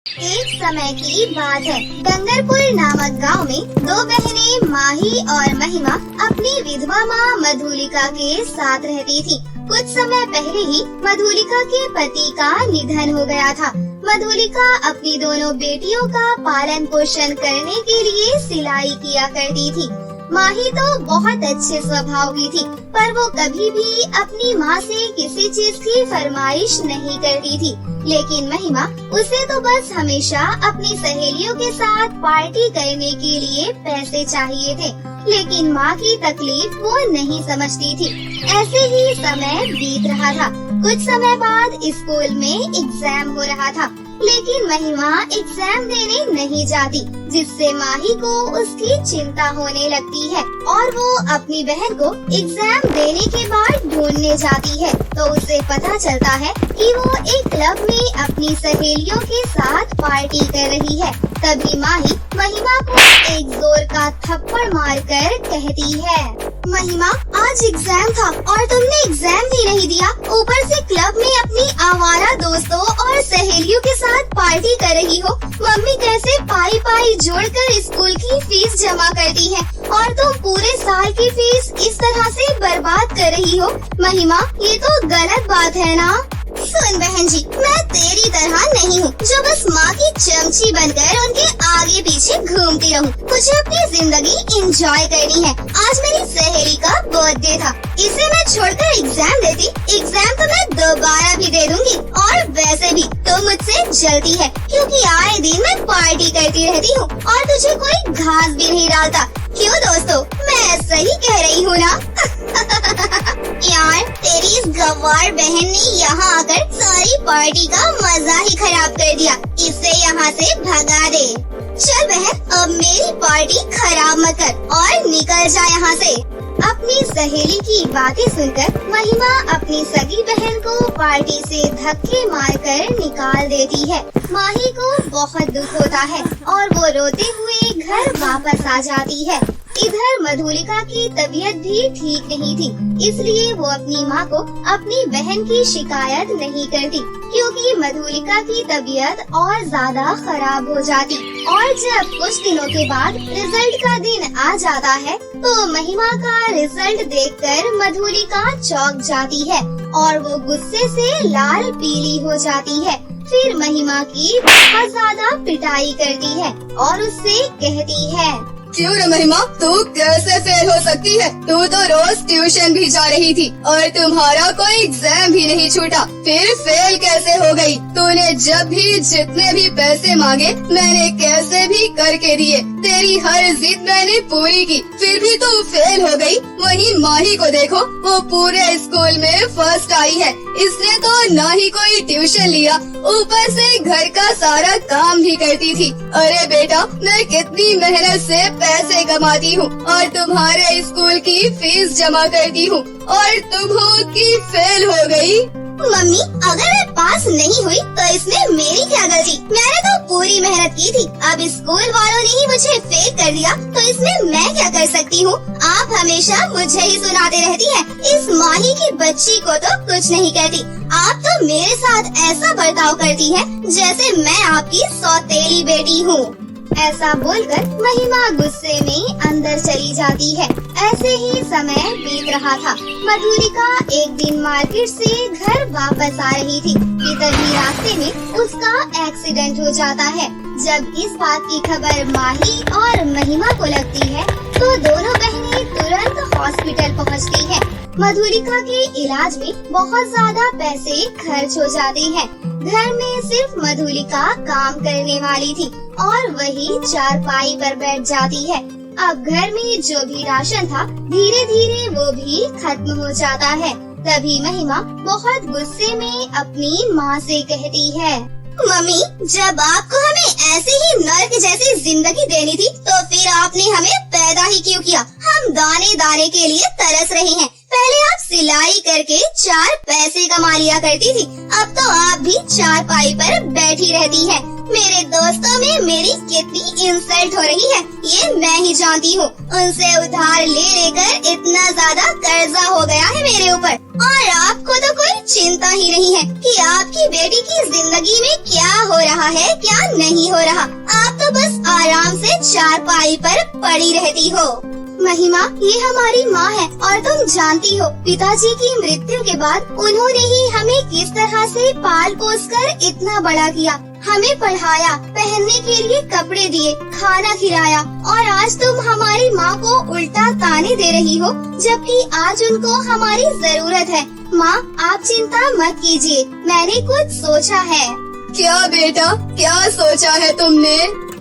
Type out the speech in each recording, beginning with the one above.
एक समय की बात है। डंगरपुर नामक गांव में दो बहनें माही और महिमा अपनी विधवा माँ मधुलिका के साथ रहती थी। कुछ समय पहले ही मधुलिका के पति का निधन हो गया था। मधुलिका अपनी दोनों बेटियों का पालन पोषण करने के लिए सिलाई किया करती थी। माही तो बहुत अच्छे स्वभाव की थी, पर वो कभी भी अपनी माँ से किसी चीज की फरमाइश नहीं करती थी। लेकिन महिमा, उसे तो बस हमेशा अपनी सहेलियों के साथ पार्टी करने के लिए पैसे चाहिए थे। लेकिन माँ की तकलीफ वो नहीं समझती थी। ऐसे ही समय बीत रहा था। कुछ समय बाद स्कूल में एग्जाम हो रहा था, लेकिन महिमा एग्जाम देने नहीं जाती, जिससे माही को उसकी चिंता होने लगती है और वो अपनी बहन को एग्जाम देने के बाद ढूंढने जाती है। तो उसे पता चलता है कि वो एक क्लब में अपनी सहेलियों के साथ पार्टी कर रही है। तभी माही महिमा को एक जोर का थप्पड़ मारकर कहती है, महिमा, आज एग्जाम था और तुमने एग्जाम भी नहीं दिया, ऊपर से क्लब में अपनी आवारा दोस्तों और सहेलियों के साथ पार्टी कर रही हो। मम्मी कैसे पाई पाई जोड़कर स्कूल की फीस जमा करती है और तुम पूरे साल की फीस इस तरह से बर्बाद कर रही हो। महिमा, ये तो गलत बात है ना? सुन बहन जी, मैं तेरी तरह नहीं हूँ जो बस माँ की चमची बनकर उनके आगे पीछे घूमती रहूँ। मुझे अपनी जिंदगी एंजॉय करनी है। आज मेरी सहेली का बर्थडे था, इसे मैं छोड़कर एग्जाम देती, एग्जाम तो मैं दोबारा भी दे दूंगी। और वैसे भी तो मुझसे जलती है, क्योंकि आए दिन मैं पार्टी करती रहती हूँ और तुझे कोई घास भी नहीं डालता। क्यों दोस्तों, मैं सही कह रही हूँ ना? यार, तेरी इस गवार बहन ने यहाँ आकर सारी पार्टी का मजा ही खराब कर दिया। इसे यहाँ से भगा दे। चल बहन, अब मेरी पार्टी खराब मत कर और निकल जा यहाँ से। अपनी सहेली की बातें सुनकर महिमा अपनी सगी बहन को पार्टी से धक्के मारकर निकाल देती है। माही को बहुत दुख होता है और वो रोते हुए घर वापस आ जाती है। इधर मधुलिका की तबीयत भी ठीक नहीं थी, इसलिए वो अपनी माँ को अपनी बहन की शिकायत नहीं करती, क्योंकि मधुलिका की तबीयत और ज्यादा खराब हो जाती। और जब कुछ दिनों के बाद रिजल्ट का दिन आ जाता है, तो महिमा का रिजल्ट देखकर मधुलिका चौंक जाती है और वो गुस्से से लाल पीली हो जाती है। फिर महिमा की बहुत ज्यादा पिटाई करती है और उससे कहती है, क्यों रे महिमा, तू कैसे फेल हो सकती है? तू तो रोज ट्यूशन भी जा रही थी और तुम्हारा कोई एग्जाम भी नहीं छूटा, फिर फेल कैसे हो गई? तूने जब भी जितने भी पैसे मांगे मैंने कैसे भी करके दिए, तेरी हर जिद मैंने पूरी की, फिर भी तू फेल हो गई। वहीं माही को देखो, वो पूरे स्कूल में फर्स्ट आई है। इसने तो ना ही कोई ट्यूशन लिया, ऊपर से घर का सारा काम भी करती थी। अरे बेटा, मैं कितनी मेहनत से पैसे कमाती हूँ और तुम्हारे स्कूल की फीस जमा करती हूँ और तुम हो कि फेल हो गई। मम्मी, अगर मैं पास नहीं हुई तो इसमें मेरी क्या गलती? मैंने तो पूरी मेहनत की थी। अब स्कूल वालों ने ही मुझे फेल कर दिया, तो इसमें मैं क्या कर सकती हूँ? आप हमेशा मुझे ही सुनाते रहती हैं। इस माही की बच्ची को तो कुछ नहीं कहती। आप तो मेरे साथ ऐसा बर्ताव करती हैं जैसे मैं आपकी सौतेली बेटी हूँ। ऐसा बोलकर महिमा गुस्से में अंदर चली जाती है। ऐसे ही समय बीत रहा था। मधुलिका एक दिन मार्केट से घर वापस आ रही थी कि तभी रास्ते में उसका एक्सीडेंट हो जाता है। जब इस बात की खबर माही और महिमा को लगती है, तो दोनों बहनें तुरंत हॉस्पिटल पहुंचती हैं। मधुलिका के इलाज में बहुत ज्यादा पैसे खर्च हो जाते हैं। घर में सिर्फ मधुलिका काम करने वाली थी और वही चारपाई पर बैठ जाती है। अब घर में जो भी राशन था, धीरे धीरे वो भी खत्म हो जाता है। तभी महिमा बहुत गुस्से में अपनी माँ से कहती है, मम्मी, जब आपको हमें ऐसे ही नर्क जैसी जिंदगी देनी थी, तो फिर आपने हमें पैदा ही क्यों किया? हम दाने दाने के लिए तरस रहे हैं। पहले आप सिलाई करके 4 पैसे कमा लिया करती थी, अब तो आप भी चारपाई पर बैठी रहती हैं। मेरे दोस्तों में मेरी कितनी इंसल्ट हो रही है ये मैं ही जानती हूँ। उनसे उधार ले लेकर इतना ज्यादा कर्जा हो गया है मेरे ऊपर, और आपको तो कोई चिंता ही नहीं है कि आपकी बेटी की जिंदगी में क्या हो रहा है क्या नहीं हो रहा। आप तो बस आराम से चारपाई पर पड़ी रहती हो। महिमा, ये हमारी माँ है और तुम जानती हो पिताजी की मृत्यु के बाद उन्होंने ही हमें किस तरह से पाल पोस कर इतना बड़ा किया, हमें पढ़ाया, पहनने के लिए कपड़े दिए, खाना खिलाया, और आज तुम हमारी माँ को उल्टा ताने दे रही हो जबकि आज उनको हमारी जरूरत है। माँ, आप चिंता मत कीजिए, मैंने कुछ सोचा है। क्या बेटा, क्या सोचा है तुमने?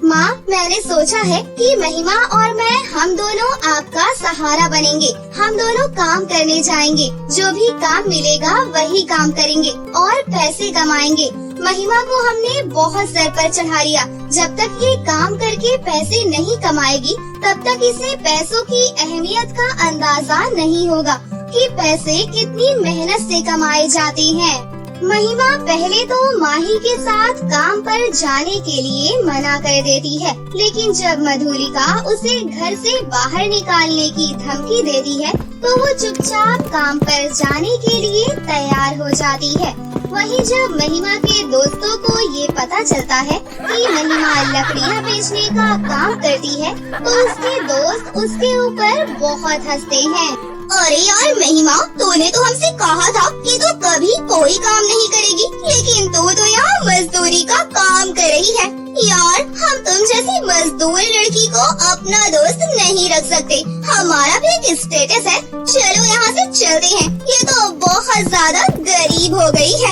माँ, मैंने सोचा है कि महिमा और मैं हम दोनों आपका सहारा बनेंगे। हम दोनों काम करने जाएंगे, जो भी काम मिलेगा वही काम करेंगे और पैसे कमाएंगे। महिमा को हमने बहुत सर पर चढ़ा लिया, जब तक ये काम करके पैसे नहीं कमाएगी तब तक इसे पैसों की अहमियत का अंदाजा नहीं होगा कि पैसे कितनी मेहनत से कमाए जाते हैं। महिमा पहले तो माही के साथ काम पर जाने के लिए मना कर देती है, लेकिन जब मधुलिका उसे घर से बाहर निकालने की धमकी देती है तो वो चुपचाप काम पर जाने के लिए तैयार हो जाती है। वहीं जब महिमा के दोस्तों को ये पता चलता है कि महिमा लकड़ियाँ बेचने का काम करती है तो उसके दोस्त उसके ऊपर बहुत हंसते हैं। अरे यार महिमा, तूने तो हमसे कहा था कि तू कभी कोई काम नहीं करेगी, लेकिन तू तो यहाँ मजदूरी का काम कर रही है। यार, हम तुम जैसी मजदूर लड़की को अपना दोस्त नहीं रख सकते, हमारा भी एक स्टेटस है। चलो यहाँ से चलते हैं, ये तो बहुत ज्यादा गरीब हो गई है।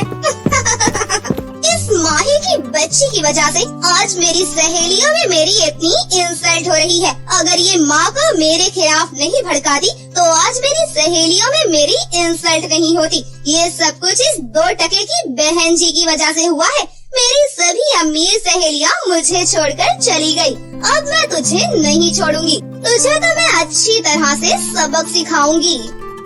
इस माही की बच्ची की वजह से आज मेरी सहेलियों में मेरी इतनी इंसल्ट हो रही है। अगर ये माँ को मेरे खिलाफ नहीं भड़काती तो आज मेरी सहेलियों में मेरी इंसल्ट नहीं होती। ये सब कुछ इस 2 टके की बहन जी की वजह से हुआ है। मेरी सभी अमीर सहेलियाँ मुझे छोड़कर चली गई। अब मैं तुझे नहीं छोड़ूंगी, तुझे तो मैं अच्छी तरह से सबक सिखाऊंगी।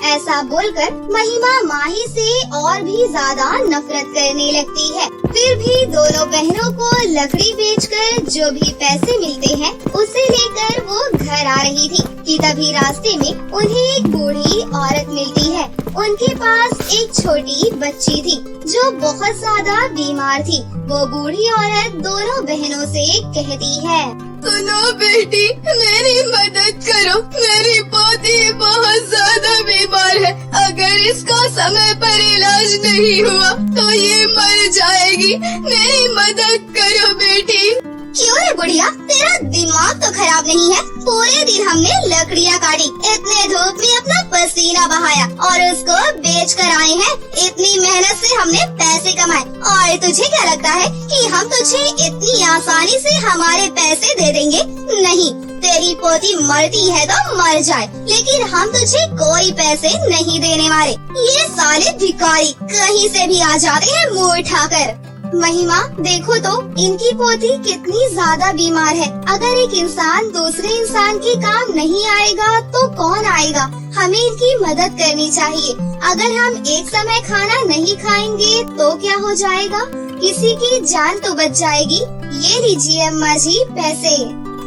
ऐसा बोलकर महिमा माही से और भी ज्यादा नफरत करने लगती है। फिर भी दोनों बहनों को लकड़ी बेचकर जो भी पैसे मिलते हैं उसे लेकर वो घर आ रही थी कि तभी रास्ते में उन्हें एक बूढ़ी औरत मिलती है। उनके पास एक छोटी बच्ची थी जो बहुत ज्यादा बीमार थी। वो बूढ़ी औरत दोनों बहनों से कहती है, सुनो बेटी, मेरी मदद करो, मेरी पोती बहुत ज्यादा बीमार है। अगर इसका समय पर इलाज नहीं हुआ तो ये मर जाएगी, मेरी मदद करो बेटी। क्यों रे बुढ़िया, तेरा दिमाग तो खराब नहीं है? पूरे दिन हमने लकड़ियाँ काटी, इतने धूप में अपना पसीना बहाया और उसको बेच कर आए हैं। इतनी मेहनत से हमने पैसे कमाए और तुझे क्या लगता है कि हम तुझे इतनी आसानी से हमारे पैसे दे देंगे? नहीं, तेरी पोती मरती है तो मर जाए, लेकिन हम तुझे कोई पैसे नहीं देने वाले। ये साले भिखारी कहीं से भी आ जाते हैं मुँह उठाकर। महिमा, देखो तो इनकी पोती कितनी ज्यादा बीमार है। अगर एक इंसान दूसरे इंसान के काम नहीं आएगा तो कौन आएगा? हमें इनकी मदद करनी चाहिए। अगर हम एक समय खाना नहीं खाएंगे तो क्या हो जाएगा? किसी की जान तो बच जाएगी। ये लीजिए अम्मा जी पैसे।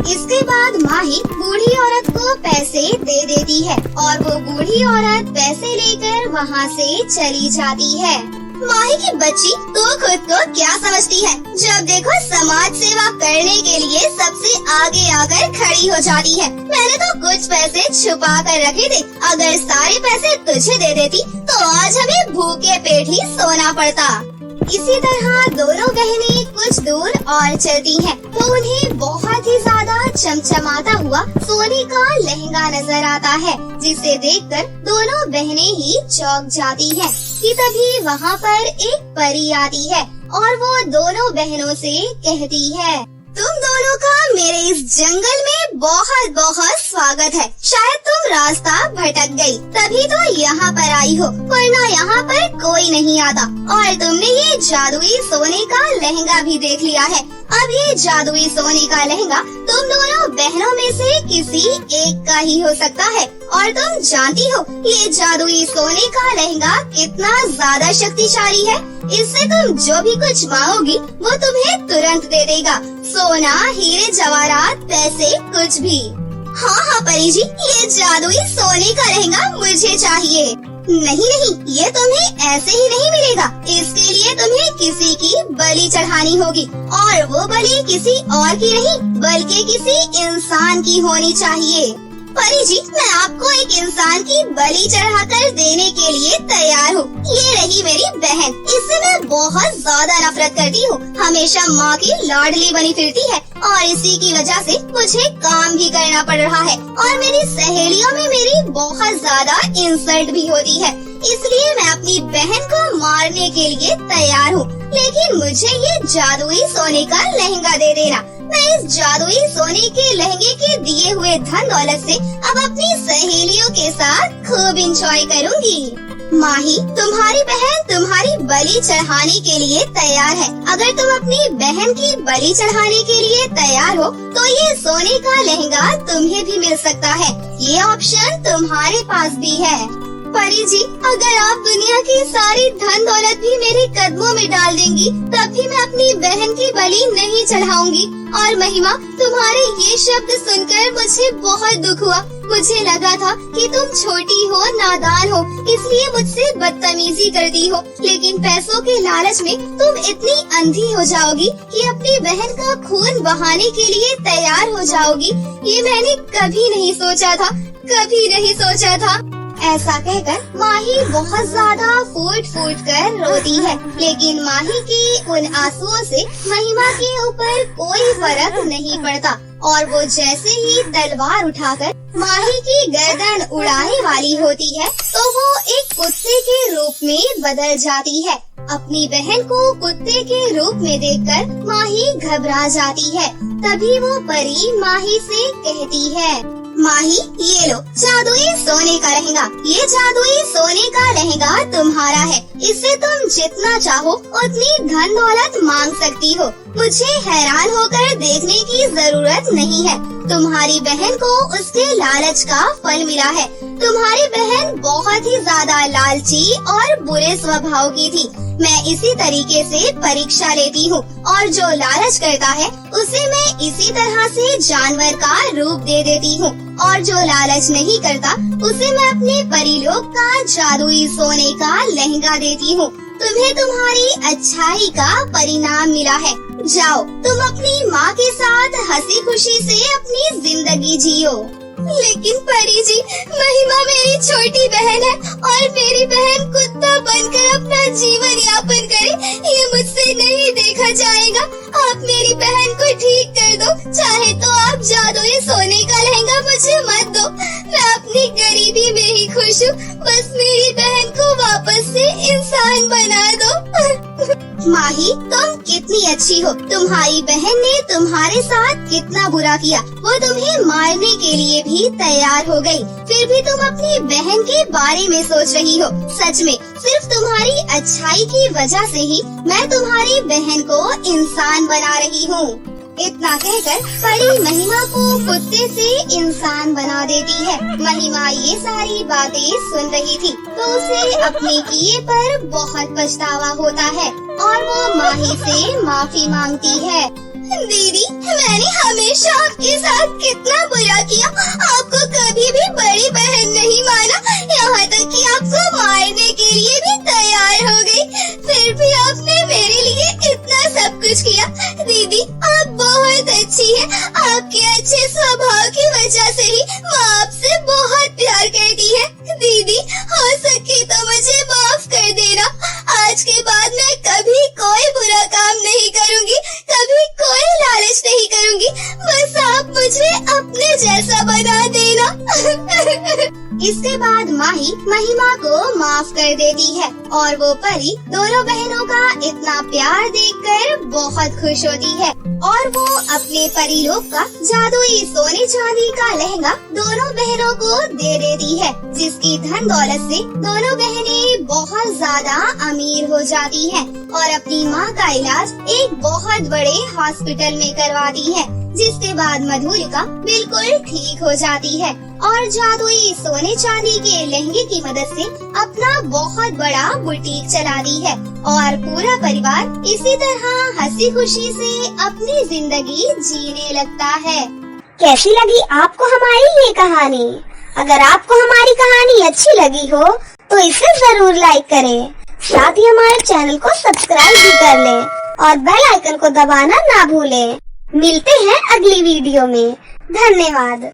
इसके बाद माही बूढ़ी औरत को पैसे दे देती है और वो बूढ़ी औरत पैसे लेकर वहाँ से चली जाती है। माही की बच्ची, तू खुद को क्या समझती है? जब देखो समाज सेवा करने के लिए सबसे आगे आकर खड़ी हो जाती है। मैंने तो कुछ पैसे छुपा कर रखे थे, अगर सारे पैसे तुझे दे देती तो आज हमें भूखे पेट ही सोना पड़ता। इसी तरह दोनों बहनें कुछ दूर और चलती हैं, तो उन्हें बहुत ही ज्यादा चमचमाता हुआ सोने का लहंगा नजर आता है, जिसे देखकर दोनों बहनें ही चौंक जाती हैं कि तभी वहाँ पर एक परी आती है और वो दोनों बहनों से कहती है, तुम दोनों का मेरे इस जंगल में बहुत बहुत स्वागत है। शायद तुम रास्ता भटक गई, तभी तो यहाँ पर आई हो, वरना यहाँ पर कोई नहीं आता। और तुमने ये जादुई सोने का लहंगा भी देख लिया है। अब ये जादुई सोने का लहंगा तुम दोनों बहनों में से किसी एक का ही हो सकता है और तुम जानती हो ये जादुई सोने का लहंगा कितना ज्यादा शक्तिशाली है। इससे तुम जो भी कुछ मांगोगी वो तुम्हें तुरंत दे देगा, सोना, हीरे जवाहरात, पैसे, कुछ भी। हाँ परी जी, ये जादुई सोने का लहंगा मुझे चाहिए। नहीं, ये तुम्हें ऐसे ही नहीं मिलेगा। इसके लिए तुम्हें किसी की बलि चढ़ानी होगी, और वो बलि किसी और की नहीं बल्कि किसी इंसान की होनी चाहिए। परी जी, मैं आपको एक इंसान की बलि चढ़ाकर देने के लिए तैयार हूँ। ये रही मेरी बहन, इससे मैं बहुत ज्यादा नफरत करती हूँ। हमेशा माँ की लाडली बनी फिरती है और इसी की वजह से मुझे काम भी करना पड़ रहा है और मेरी सहेलियों में मेरी बहुत ज्यादा इंसल्ट भी होती है। इसलिए मैं अपनी बहन को मारने के लिए तैयार हूँ, लेकिन मुझे ये जादुई सोने का लहंगा दे देना। मैं इस जादुई सोने के लहंगे के दिए हुए धन दौलत से अब अपनी सहेलियों के साथ खूब इंजॉय करूँगी। माही, तुम्हारी बहन तुम्हारी बलि चढ़ाने के लिए तैयार है। अगर तुम अपनी बहन की बलि चढ़ाने के लिए तैयार हो तो ये सोने का लहंगा तुम्हें भी मिल सकता है। ये ऑप्शन तुम्हारे पास भी है। परी जी, अगर आप दुनिया की सारी धन दौलत भी मेरे कदमों में डाल देंगी तब भी मैं अपनी बहन की बलि नहीं चढ़ाऊंगी। और महिमा, तुम्हारे ये शब्द सुनकर मुझे बहुत दुख हुआ। मुझे लगा था कि तुम छोटी हो, नादान हो, इसलिए मुझसे बदतमीजी करती हो, लेकिन पैसों के लालच में तुम इतनी अंधी हो जाओगी कि अपनी बहन का खून बहाने के लिए तैयार हो जाओगी। ये मैंने कभी नहीं सोचा था, कभी नहीं सोचा था। ऐसा कहकर माही बहुत ज्यादा फूट कर रोती है, लेकिन माही की उन आंसुओं से महिमा के ऊपर कोई फर्क नहीं पड़ता और वो जैसे ही तलवार उठाकर माही की गर्दन उड़ाने वाली होती है तो वो एक कुत्ते के रूप में बदल जाती है। अपनी बहन को कुत्ते के रूप में देखकर माही घबरा जाती है। तभी वो परी माही से कहती है, माही, ये लो जादुई सोने का लहंगा। ये जादुई सोने का लहंगा तुम्हारा है। इससे तुम जितना चाहो उतनी धन दौलत मांग सकती हो। मुझे हैरान होकर देखने की जरूरत नहीं है। तुम्हारी बहन को उसके लालच का फल मिला है। तुम्हारी बहन बहुत ही ज्यादा लालची और बुरे स्वभाव की थी। मैं इसी तरीके से परीक्षा लेती हूँ और जो लालच करता है उसे मैं इसी तरह से जानवर का रूप दे देती हूँ और जो लालच नहीं करता उसे मैं अपने परिलोक का जादुई सोने का लहंगा देती हूँ। तुम्हें तुम्हारी अच्छाई का परिणाम मिला है। जाओ, तुम अपनी माँ के साथ हंसी खुशी से अपनी जिंदगी जियो। लेकिन परी जी, महिमा मेरी छोटी बहन है और मेरी बहन कुत्ता बनकर अपना जीवन यापन करे, ये मुझसे नहीं देखा जाएगा। आप मेरी बहन को ठीक कर दो, चाहे तो आप जादुई सोने का लहंगा मुझे मत दो। मैं अपनी गरीबी में ही खुश हूँ, बस मेरी बहन को वापस से इंसान बना दो। माही, तुम कितनी अच्छी हो। तुम्हारी बहन ने तुम्हारे साथ कितना बुरा किया, वो तुम्हें मारने के लिए भी तैयार हो गई, फिर भी तुम अपनी बहन के बारे में सोच रही हो। सच में सिर्फ तुम्हारी अच्छाई की वजह से ही मैं तुम्हारी बहन को इंसान बना रही हूँ। इतना कहकर परी महिमा को कुत्ते से इंसान बना देती है। महिमा ये सारी बातें सुन रही थी तो उसे अपने किए पर बहुत पछतावा होता है और वो माही से माफी मांगती है। दीदी, मैंने हमेशा आपके साथ कितना बुरा किया। आपको कभी भी बड़ी बहन नहीं माना, यहाँ तक कि आपको मारने के लिए भी तैयार हो गई। फिर भी आपने मेरे लिए इतना सब कुछ किया। दीदी, आप बहुत अच्छी हैं। आपके अच्छे स्वभाव की वजह से ही माँ आपसे बहुत प्यार करती है। दीदी, हो सके तो मुझे माफ कर देना। आज के बाद मैं कभी कोई बुरा काम नहीं करूँगी, कभी कोई लालच नहीं करूँगी। बस आप मुझे अपने जैसा बना देना। इसके बाद माही महिमा को माफ कर देती है और वो परी दोनों बहनों का इतना प्यार देखकर बहुत खुश होती है और वो अपने परिलोक का जादुई सोने चांदी का लहंगा दोनों बहनों को दे देती है, जिसकी धन दौलत से दोनों बहनें बहुत ज्यादा अमीर हो जाती हैं और अपनी माँ का इलाज एक बहुत बड़े हॉस्पिटल में करवाती है। जिसके बाद मधुलिका बिल्कुल ठीक हो जाती है और जादुई सोने चांदी के लहंगे की मदद से अपना बहुत बड़ा बुटीक चलाती है और पूरा परिवार इसी तरह हंसी खुशी से अपनी जिंदगी जीने लगता है। कैसी लगी आपको हमारी ये कहानी? अगर आपको हमारी कहानी अच्छी लगी हो तो इसे जरूर लाइक करें, साथ ही हमारे चैनल को सब्सक्राइब भी कर लें और बेल आइकन को दबाना ना भूलें। मिलते हैं अगली वीडियो में। धन्यवाद।